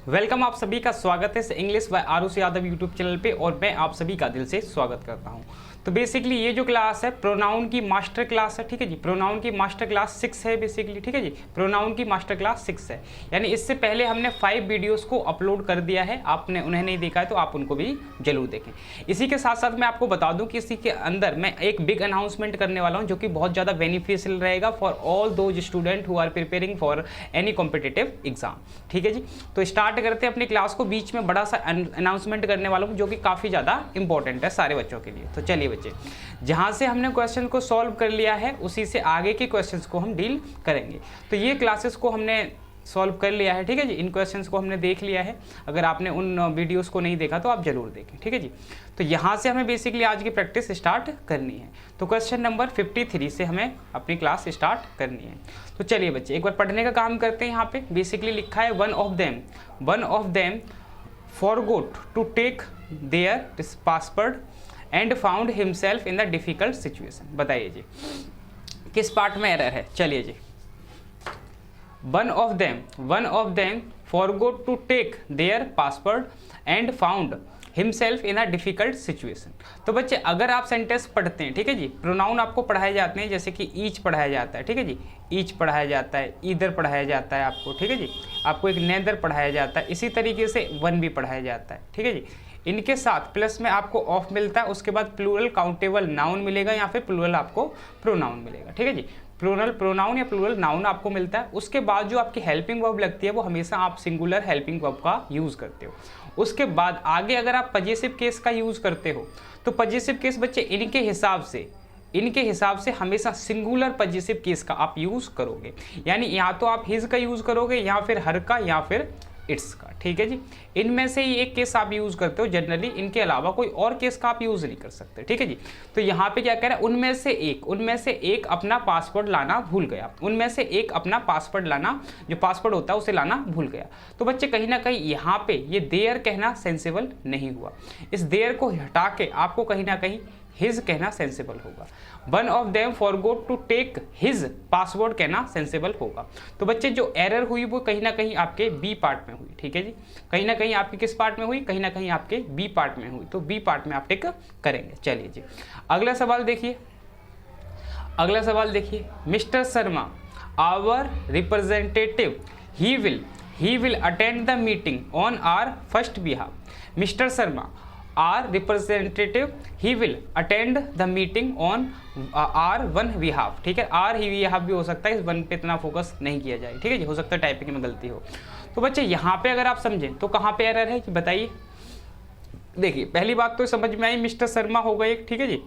Welcome, आप सभी का स्वागत है इस English by Arushi Yadav YouTube channel पे और मैं आप सभी का दिल से स्वागत करता हूं। तो बेसिकली ये जो क्लास है प्रोनाउन की मास्टर क्लास है, ठीक है जी। प्रोनाउन की मास्टर क्लास 6 है बेसिकली, ठीक है जी। प्रोनाउन की मास्टर क्लास 6 है, यानी इससे पहले हमने 5 वीडियोस को अपलोड कर दिया है। आपने उन्हें नहीं देखा है तो आप उनको भी जरूर देखें। इसी के साथ साथ मैं आपको बता दूं कि इसी के अंदर मैं एक बिग अनाउंसमेंट करने वाला हूं जो कि बहुत ज़्यादा बेनिफिशियल रहेगा for all those student who are preparing for any competitive exam, ठीक है जी। तो स्टार्ट करते हैं अपनी क्लास को। बीच में बड़ा सा अनाउंसमेंट करने वाला हूं जो कि काफ़ी ज़्यादा इंपॉर्टेंट है सारे बच्चों के लिए। तो चलिए बच्चे, जहां से हमने क्वेश्चन को सॉल्व कर लिया है उसी से आगे के क्वेश्चंस को हम डील करेंगे। तो ये क्लासेस को हमने सॉल्व कर लिया है, ठीक है जी। इन क्वेश्चंस को हमने देख लिया है। अगर आपने उन वीडियोस को नहीं देखा तो आप जरूर देखें, ठीक है जी। तो यहाँ से हमें बेसिकली आज की प्रैक्टिस स्टार्ट करनी है। तो क्वेश्चन नंबर 53 से हमें अपनी क्लास स्टार्ट करनी है। तो चलिए बच्चे, एक बार पढ़ने का काम करते हैं। यहाँ पे बेसिकली लिखा है one of them forgot to take their password and found himself in the difficult situation. बताइए जी किस पार्ट में एरर है। चलिए जी, one of them forgot to take their password and found himself in a difficult situation. तो बच्चे अगर आप सेंटेंस पढ़ते हैं, ठीक है जी, प्रोनाउन आपको पढ़ाए जाते हैं, जैसे कि ईच पढ़ाया जाता है, ठीक है जी। ईच पढ़ाया जाता है, ईदर पढ़ाया जाता है आपको, ठीक है जी। आपको एक नेदर पढ़ाया जाता है, इसी तरीके से वन भी पढ़ाया जाता है, ठीक है जी। इनके साथ प्लस में आपको ऑफ मिलता है, उसके बाद प्लूरल काउंटेबल नाउन मिलेगा या फिर प्लूरल आपको प्रोनाउन मिलेगा, ठीक है जी। प्लूरल प्रोनाउन या प्लूरल नाउन आपको मिलता है। उसके बाद जो आपकी हेल्पिंग वर्ब लगती है वो हमेशा आप सिंगुलर हेल्पिंग वर्ब का यूज़ करते हो। उसके बाद आगे अगर आप पजेसिव केस का यूज़ करते हो तो पजेसिव केस बच्चे इनके हिसाब से हमेशा सिंगुलर पजेसिव केस का आप यूज़ करोगे। यानी या तो आप हिज का यूज़ करोगे या फिर हर का या फिर इट्स का, ठीक है जी। इनमें से ही एक केस आप यूज़ करते हो जनरली, इनके अलावा कोई और केस का आप यूज़ नहीं कर सकते, ठीक है जी। तो यहाँ पे क्या कह रहा है, उनमें से एक अपना पासवर्ड लाना भूल गया। उनमें से एक अपना पासवर्ड लाना, जो पासवर्ड होता है उसे लाना भूल गया। तो बच्चे कहीं ना कहीं यहाँ पे ये देयर कहना सेंसिबल नहीं हुआ। इस देयर को हटा के आपको कहीं ना कहीं हिज कहना सेंसिबल होगा। One of them forgot to take his password कहना सेंसिबल होगा। तो बच्चे जो एरर हुई वो कहीं ना कहीं आपके बी पार्ट में हुई, ठीक है जी। कहीं ना कहीं आपकी किस पार्ट में हुई, कहीं ना कहीं आपके बी पार्ट में हुई। तो बी पार्ट में आप टिक करेंगे। चलिए जी, अगला सवाल देखिए। Mister Sharma our representative he will attend the meeting on our first behalf. Mister Sharma our representative he will attend the meeting on our one behalf, ठीक है। आर ही बिहाफ भी हो सकता है, इस वन पे इतना फोकस नहीं किया जाए, ठीक है जी। हो सकता है टाइपिंग में गलती हो। तो बच्चे यहाँ पे अगर आप समझें तो कहाँ पे एरर है कि बताइए। देखिए पहली बात तो समझ में आई, मिस्टर शर्मा हो गए, ठीक है जी।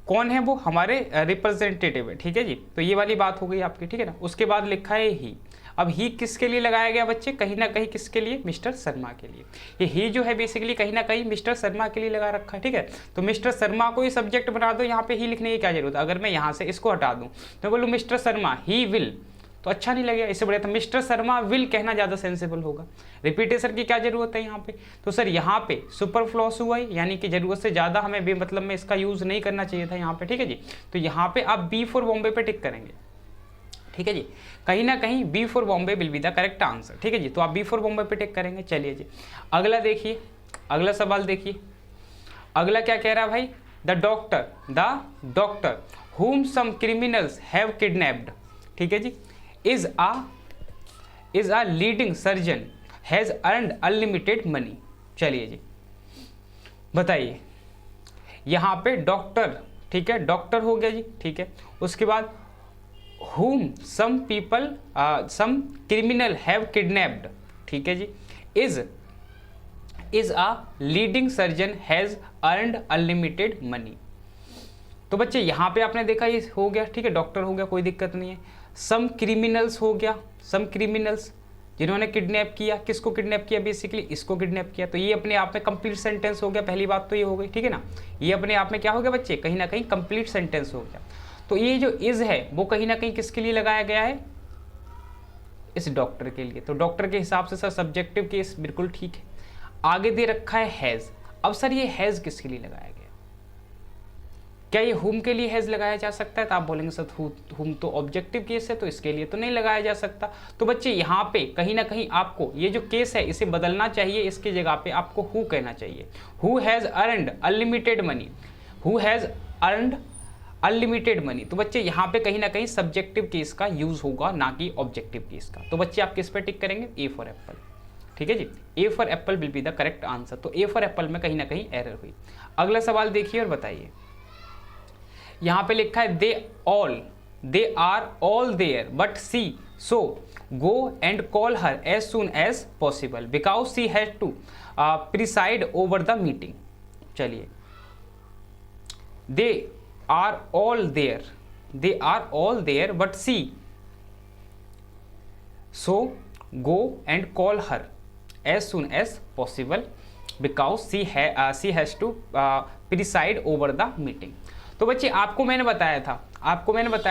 कौन है वो, हमारे रिप्रेजेंटेटिव है, ठीक है जी। तो ये वाली बात हो गई आपकी, ठीक है ना। उसके बाद लिखा है ही। अब ही किसके लिए लगाया गया बच्चे, कहीं ना कहीं किसके लिए, मिस्टर शर्मा के लिए। ये ही जो है बेसिकली कहीं ना कहीं मिस्टर शर्मा के लिए लगा रखा है, ठीक है। तो मिस्टर शर्मा को ही सब्जेक्ट बना दो, यहाँ पे ही लिखने की क्या जरूरत है। अगर मैं यहाँ से इसको हटा दूँ तो बोलूँ मिस्टर शर्मा ही विल, तो अच्छा नहीं लगेगा। इससे बढ़िया था मिस्टर शर्मा विल कहना ज़्यादा सेंसिबल होगा। रिपीटेशन की क्या जरूरत है यहाँ पे। तो सर यहाँ पे सुपर फ्लॉस हुआ है, यानी कि जरूरत से ज़्यादा हमें बेमतलब में इसका यूज़ नहीं करना चाहिए था यहाँ पे, ठीक है जी। तो यहाँ पे आप बी फॉर बॉम्बे पे टिक करेंगे, ठीक है जी। कहीं ना कहीं B for Bombay will be the correct answer, ठीक है जी। तो आप बी फॉर बॉम्बे पे टिक करेंगे। चलिए जी, अगला देखिए, अगला सवाल देखिए। अगला क्या कह रहा है भाई, the doctor whom some criminals have kidnapped, ठीक है जी, is a leading surgeon has earned unlimited money। चलिए जी, बताइए यहाँ पे डॉक्टर, ठीक है, डॉक्टर हो गया जी, ठीक है। उसके बाद whom some criminal have kidnapped, ठीक है जी, is a leading surgeon has earned unlimited money। तो बच्चे यहाँ पे आपने देखा ये हो गया, ठीक है, डॉक्टर हो गया, कोई दिक्कत नहीं है। सम क्रिमिनल्स हो गया, सम क्रिमिनल्स जिन्होंने किडनैप किया, किसको किडनैप किया, बेसिकली इसको किडनैप किया। तो ये अपने आप में कंप्लीट सेंटेंस हो गया। पहली बात तो ये हो गई, ठीक है ना। ये अपने आप में क्या हो गया बच्चे, कहीं ना कहीं कंप्लीट सेंटेंस हो गया। तो ये जो इज है वो कहीं ना कहीं किसके लिए लगाया गया है, इस डॉक्टर के लिए। तो डॉक्टर के हिसाब से सर सब्जेक्टिव केस बिल्कुल ठीक है। आगे दे रखा है हैज़। अब सर ये हैज़ किसके लिए लगाया गया, क्या ये हुम के लिए हैज़ लगाया जा सकता है? तो आप बोलेंगे सर हुम तो ऑब्जेक्टिव केस है, तो इसके लिए तो नहीं लगाया जा सकता। तो बच्चे यहाँ पे कहीं ना कहीं आपको ये जो केस है इसे बदलना चाहिए, इसकी जगह पे आपको हु कहना चाहिए। Who has earned unlimited money, who has earned unlimited money. तो बच्चे यहाँ पे कहीं ना कहीं सब्जेक्टिव केस का यूज होगा, ना कि ऑब्जेक्टिव केस का। तो बच्चे आप किस पे टिक करेंगे? A for apple. ठीक है जी, A for apple will be the correct answer. तो ए फॉर एप्पल में कहीं ना कहीं एरर हुई। अगला सवाल देखिए और बताइए। यहाँ पे लिखा है they are all there but she so go and call her as soon as possible because she has to preside over the meeting. चलिए, they are all there but she so go and call her as soon as possible because she has to preside over the meeting. तो बच्चे आपको मैंने बताया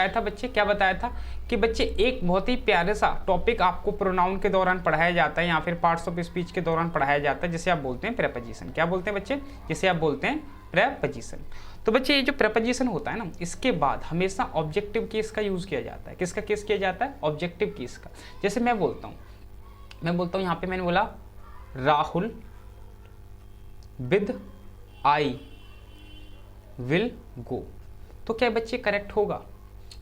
था बच्चे, क्या बताया था कि बच्चे एक बहुत ही प्यारे सा टॉपिक आपको प्रोनाउन के दौरान पढ़ाया जाता है या फिर पार्ट्स ऑफ स्पीच के दौरान पढ़ाया जाता है, जिसे आप बोलते हैं प्रेपोजिशन। क्या बोलते हैं बच्चे? जिसे आप बोलते हैं प्रेपोजिशन। तो बच्चे ये जो प्रेपोजिशन होता है ना, इसके बाद हमेशा ऑब्जेक्टिव केस का यूज किया जाता है। किसका केस किया जाता है? ऑब्जेक्टिव केस का। जैसे मैं बोलता हूँ यहाँ पे मैंने बोला Rahul with I will go. तो क्या बच्चे करेक्ट होगा?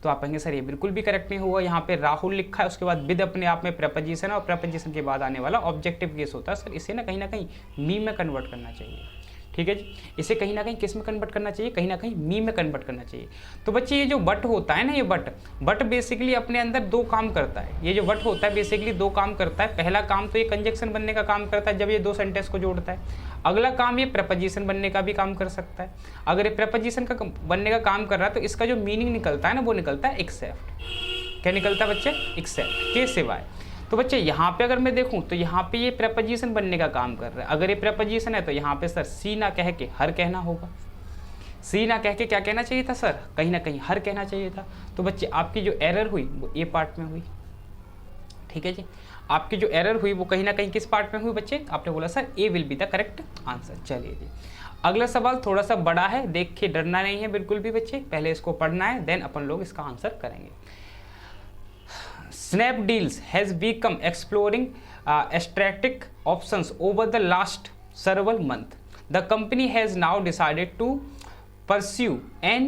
तो आप कहेंगे सर ये बिल्कुल भी करेक्ट नहीं होगा। यहाँ पे राहुल लिखा है, उसके बाद विद अपने आप में प्रेपोजिशन है और प्रेपोजिशन के बाद आने वाला ऑब्जेक्टिव केस होता है। सर इसे ना कहीं मी में कन्वर्ट करना चाहिए। ठीक है जी, इसे कहीं ना कहीं किस में कन्वर्ट करना चाहिए? कहीं ना कहीं मी में कन्वर्ट करना चाहिए। तो बच्चे ये जो बट होता है ना, ये बट बेसिकली अपने अंदर दो काम करता है। ये जो बट होता है बेसिकली दो काम करता है। पहला काम तो ये कंजक्शन बनने का काम करता है जब ये दो सेंटेंस को जोड़ता है। अगला काम ये प्रेपोजिशन बनने का भी काम कर सकता है। अगर ये प्रेपोजिशन का बनने का काम कर रहा है तो इसका जो मीनिंग निकलता है ना, वो निकलता है एक्सेप्ट। क्या निकलता है बच्चे? एक्सेप्ट के सिवाय। तो बच्चे यहाँ पे अगर मैं देखूँ तो यहाँ पे ये प्रेपोजिशन बनने का काम कर रहा है। अगर ये प्रेपोजिशन है तो यहाँ पे सर सी ना कह के हर कहना होगा। सी ना कह के क्या कहना चाहिए था सर? कहीं ना कहीं हर कहना चाहिए था। तो बच्चे आपकी जो एरर हुई वो ए पार्ट में हुई। ठीक है जी, आपकी जो एरर हुई वो कहीं ना कहीं किस पार्ट में हुई बच्चे? आपने बोला sir A will be the correct answer. चलिए जी, अगला सवाल थोड़ा सा बड़ा है, देख के डरना नहीं है बिल्कुल भी बच्चे। पहले इसको पढ़ना है, देन अपन लोग इसका आंसर करेंगे। Snapdeals has become exploring strategic options over the last several months. The company has now decided to pursue an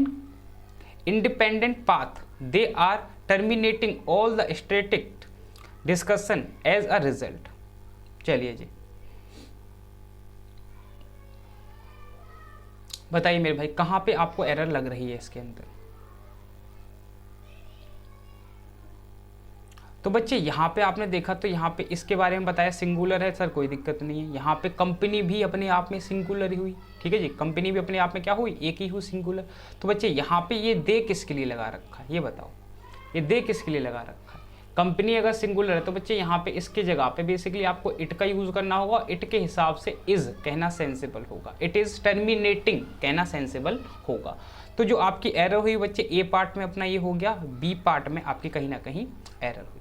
independent path. They are terminating all the strategic discussion as a result. चलिए जी, बताइए मेरे भाई कहाँ पे आपको error लग रही है इसके अंदर? तो बच्चे यहाँ पे आपने देखा तो यहाँ पे इसके बारे में बताया सिंगुलर है सर, कोई दिक्कत नहीं है। यहाँ पे कंपनी भी अपने आप में सिंगुलर ही हुई। ठीक है जी, कंपनी भी अपने आप में क्या हुई? एक ही हुई, सिंगुलर। तो बच्चे यहाँ पे ये दे किसके लिए लगा रखा है? ये बताओ, ये दे किसके लिए लगा रखा है? कंपनी अगर सिंगुलर है तो बच्चे यहाँ पे इसके जगह पे बेसिकली आपको इट का यूज करना होगा। इट के हिसाब से इज कहना सेंसिबल होगा। इट इज टर्मिनेटिंग कहना सेंसिबल होगा। तो जो आपकी एरर हुई बच्चे ए पार्ट में अपना ये हो गया, बी पार्ट में आपकी कहीं ना कहीं एरर हुई।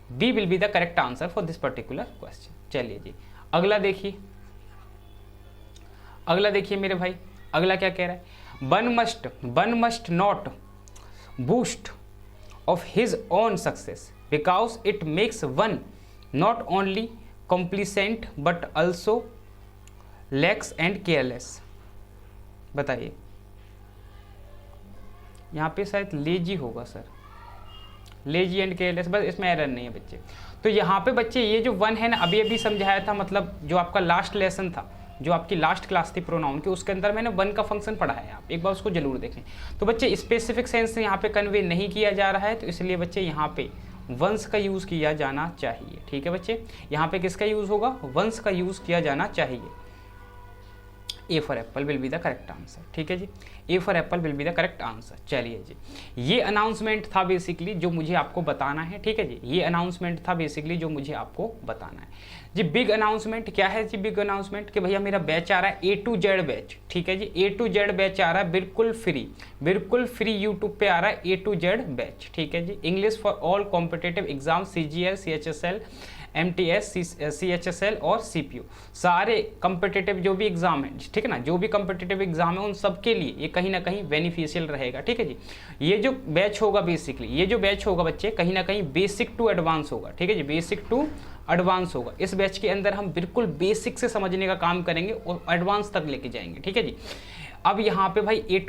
B will be the correct answer for this particular question. चलिए जी, अगला देखिए, अगला देखिए मेरे भाई, अगला क्या कह रहा है? One must not boost of his own success because it makes one not only कॉम्प्लिसेंट but also lakhs and careless. बताइए, यहाँ पे शायद लेजी होगा सर, लेजी एंड केयरलेस, बस इसमें एरर नहीं है बच्चे। तो यहाँ पे बच्चे ये जो वन है ना, अभी अभी समझाया था, मतलब जो आपका लास्ट लेसन था, जो आपकी लास्ट क्लास थी प्रोनाउन की, उसके अंदर मैंने वन का फंक्शन पढ़ाया है। आप एक बार उसको जरूर देखें। तो बच्चे स्पेसिफिक सेंस से यहाँ पे कन्वे नहीं किया जा रहा है, तो इसलिए बच्चे यहाँ पे वंस का यूज़ किया जाना चाहिए। ठीक है बच्चे, यहाँ पे किसका यूज़ होगा? वंस का यूज़ किया जाना चाहिए। A for apple will be the correct answer. ठीक है जी, A for apple will be the correct answer. चलिए जी, ये अनाउंसमेंट था बेसिकली जो मुझे आपको बताना है। ठीक है जी, ये अनाउंसमेंट था बेसिकली जो मुझे आपको बताना है जी। बिग अनाउंसमेंट क्या है जी? बिग अनाउंसमेंट कि भैया मेरा बैच आ रहा है A to Z बैच। ठीक है जी, A to Z बैच आ रहा है, बिल्कुल फ्री यूट्यूब पे आ रहा है A to Z बैच। ठीक है जी, English for all competitive exam CGL CHSL MTS, CHSL और CPU, सारे कम्पिटिटिव जो भी एग्जाम है, ठीक है ना, जो भी कम्पिटिटिव एग्जाम है उन सब के लिए ये कहीं ना कहीं बेनिफिशियल रहेगा, ठीक है जी। ये जो बैच होगा बेसिकली, ये जो बैच होगा बच्चे कहीं ना कहीं बेसिक टू एडवांस होगा, ठीक है जी, बेसिक टू एडवांस होगा। इस बैच के अंदर हम बिल्कुल बेसिक से समझने का काम करेंगे और एडवांस तक लेके जाएंगे, ठीक है जी। अब यहाँ पे भाई A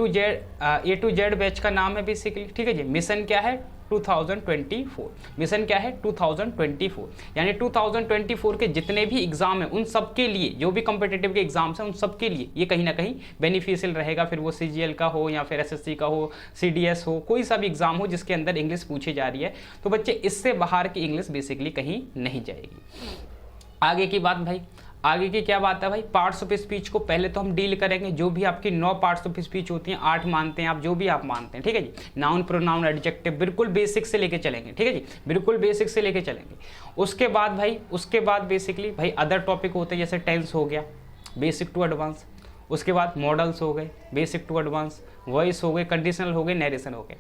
to Z बैच का नाम है बेसिकली, ठीक है जी। मिशन क्या है 2024, मिशन क्या है 2024, यानी 2024 के जितने भी एग्जाम हैं उन सब के लिए, जो भी कॉम्पिटिटिव के एग्जाम्स हैं उन सब के लिए ये कहीं ना कहीं बेनिफिशियल रहेगा। फिर वो CGL का हो या फिर SSC का हो, CDS हो, कोई सा भी एग्जाम हो जिसके अंदर इंग्लिश पूछी जा रही है, तो बच्चे इससे बाहर की इंग्लिश बेसिकली कहीं नहीं जाएगी। आगे की बात भाई, आगे की क्या बात है भाई, पार्ट्स ऑफ स्पीच को पहले तो हम डील करेंगे। जो भी आपकी 9 पार्ट्स ऑफ स्पीच होती हैं, 8 मानते हैं आप, जो भी आप मानते हैं, ठीक है जी। नाउन, प्रोनाउन, एडजेक्टिव, बिल्कुल बेसिक से लेके चलेंगे, ठीक है जी, बिल्कुल बेसिक से लेके चलेंगे। उसके बाद भाई, उसके बाद बेसिकली भाई अदर टॉपिक होते हैं, जैसे टेंस हो गया बेसिक टू एडवांस, उसके बाद मॉडल्स हो गए बेसिक टू एडवांस, वॉइस हो गए, कंडीशनल हो गए, नरेशन हो गए।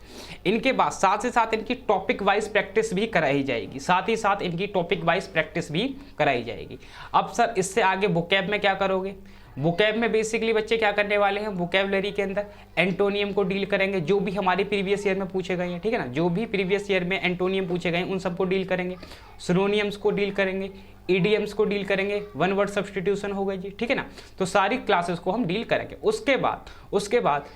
इनके बाद साथ ही साथ इनकी टॉपिक वाइज प्रैक्टिस भी कराई जाएगी, साथ ही साथ इनकी टॉपिक वाइज प्रैक्टिस भी कराई जाएगी। अब सर इससे आगे वोकैब में क्या करोगे, वोकैब में बेसिकली बच्चे क्या करने वाले हैं, वोकैबुलरी के अंदर एंटोनियम को डील करेंगे, जो भी हमारे प्रीवियस ईयर में पूछे गए हैं, ठीक है ना, जो भी प्रीवियस ईयर में एंटोनियम पूछे गए हैं उन सबको डील करेंगे। सिनोनियम्स को डील करेंगे, ईडीएम्स को डील करेंगे, वन वर्ड सब्स्टिट्यूशन हो गई जी, ठीक है ना। तो सारी क्लासेस को हम डील करेंगे। उसके बाद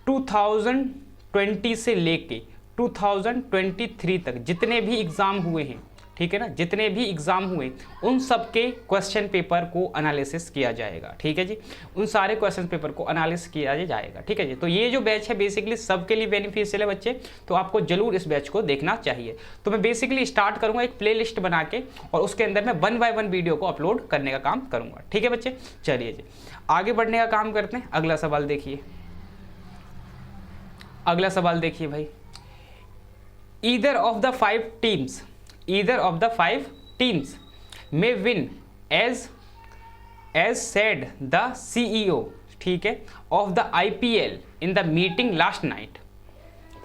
2020 से लेके 2023 तक जितने भी एग्जाम हुए हैं, ठीक है ना, जितने भी एग्जाम हुए उन सब के क्वेश्चन पेपर को एनालिसिस किया जाएगा, ठीक है जी, उन सारे क्वेश्चन पेपर को एनालिसिस किया जाएगा, ठीक है जी। तो ये जो बैच है बेसिकली सबके लिए बेनिफिशियल है बच्चे, तो आपको जरूर इस बैच को देखना चाहिए। तो मैं बेसिकली स्टार्ट करूंगा एक प्लेलिस्ट बना के और उसके अंदर मैं 1 बाय 1 वीडियो को अपलोड करने का काम करूंगा, ठीक है बच्चे। चलिए जी आगे बढ़ने का काम करते हैं। अगला सवाल देखिए, अगला सवाल देखिए भाई, either of the 5 teams, either of the 5 teams may win as said the CEO, ठीक है, of the IPL in the meeting last night।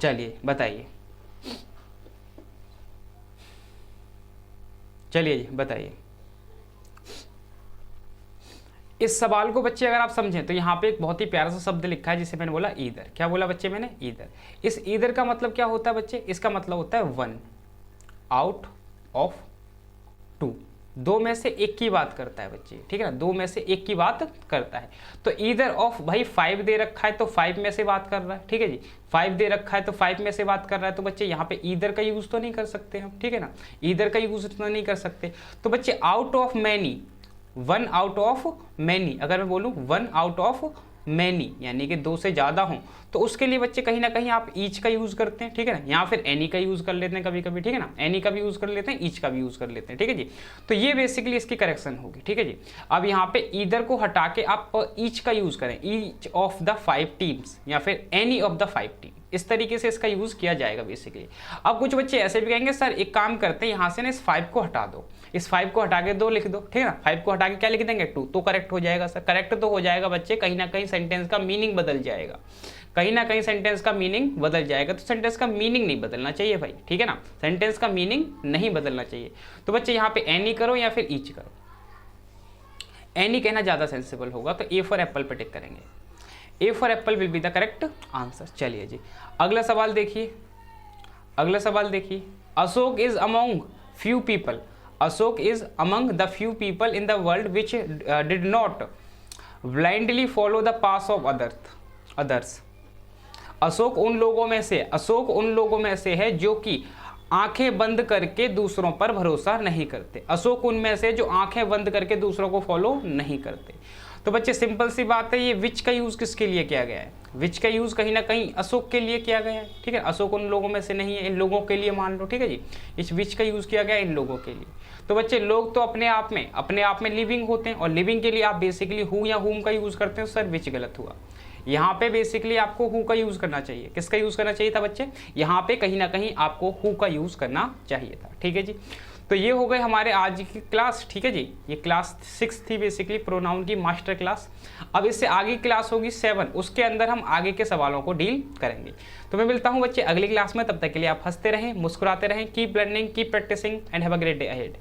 चलिए बताइए, चलिए जी बताइए। इस सवाल को बच्चे अगर आप समझें तो यहाँ पे एक बहुत ही प्यारा सा शब्द लिखा है जिसे मैंने बोला ईदर। क्या बोला बच्चे मैंने, ईदर। इस ईदर का मतलब क्या होता है बच्चे, इसका मतलब होता है 1 आउट ऑफ 2, 2 में से एक की बात करता है बच्चे, ठीक है ना, 2 में से एक की बात करता है। तो ईदर ऑफ भाई 5 दे रखा है तो 5 में से बात कर रहा है, ठीक है जी, 5 दे रखा है तो 5 में से बात कर रहा है। तो बच्चे यहाँ पे ईदर का यूज तो नहीं कर सकते हम, ठीक है ना, ईदर का यूज तो नहीं कर सकते। तो बच्चे out of many, 1 out of many, अगर मैं बोलूँ 1 आउट ऑफ मैनी यानी कि 2 से ज़्यादा हों, तो उसके लिए बच्चे कहीं ना कहीं आप ईच का यूज़ करते हैं, ठीक है ना, या फिर एनी का यूज़ कर लेते हैं कभी कभी, ठीक है ना, एनी का भी यूज़ कर लेते हैं, ईच का भी यूज़ कर लेते हैं, ठीक है जी। तो ये बेसिकली इसकी करेक्शन होगी, ठीक है जी। अब यहाँ पे ईदर को हटा के आप ईच का यूज़ करें, ईच ऑफ द 5 टीम्स या फिर एनी ऑफ द 5 टीम, इस तरीके से इसका यूज़ किया जाएगा बेसिकली। अब कुछ बच्चे ऐसे भी कहेंगे सर एक काम करते हैं, यहाँ से ना इस 5 को हटा दो, इस 5 को हटा के 2 लिख दो, ठीक है ना, 5 को हटा के क्या लिख देंगे 2, तो करेक्ट हो जाएगा सर। करेक्ट तो हो जाएगा बच्चे, कहीं ना कहीं सेंटेंस का मीनिंग बदल जाएगा, कहीं ना कहीं सेंटेंस का मीनिंग बदल जाएगा। तो सेंटेंस का मीनिंग नहीं बदलना चाहिए भाई, ठीक है ना, सेंटेंस का मीनिंग नहीं बदलना चाहिए। तो बच्चे यहाँ पे एनी करो या फिर ईच करो, एनी कहना ज़्यादा सेंसिबल होगा, तो ए फॉर एप्पल पे टिक करेंगे, A for apple will be the correct answer. चलिए जी अगला सवाल देखिए, अगला सवाल देखिए, Ashok is among few people, Ashok is among the few people in the world which did not blindly follow the path of others. Ashok उन लोगों में से, अशोक उन लोगों में से है जो कि आंखें बंद करके दूसरों पर भरोसा नहीं करते। अशोक उनमें से जो आंखें बंद करके दूसरों को फॉलो नहीं करते। तो बच्चे सिंपल सी बात है, ये विच का यूज किसके लिए किया गया है, विच का यूज कहीं ना कहीं अशोक के लिए किया गया है, ठीक है। अशोक उन लोगों में से नहीं है, इन लोगों के लिए मान लो, ठीक है जी, इस विच का यूज किया गया है इन लोगों के लिए। तो बच्चे लोग तो अपने आप में लिविंग होते हैं, और लिविंग के लिए आप बेसिकली हु या हुम का यूज करते हैं। सर विच गलत हुआ, यहाँ पे बेसिकली आपको हु का यूज करना चाहिए। किसका यूज करना चाहिए था बच्चे, यहाँ पे कहीं ना कहीं आपको हु का यूज करना चाहिए था, ठीक है जी। तो ये हो गए हमारे आज की क्लास, ठीक है जी, ये क्लास 6 थी बेसिकली प्रोनाउन की मास्टर क्लास। अब इससे आगे क्लास होगी 7, उसके अंदर हम आगे के सवालों को डील करेंगे। तो मैं मिलता हूँ बच्चे अगली क्लास में, तब तक के लिए आप हंसते रहें, मुस्कुराते रहें, keep learning, keep practising and have a great day ahead.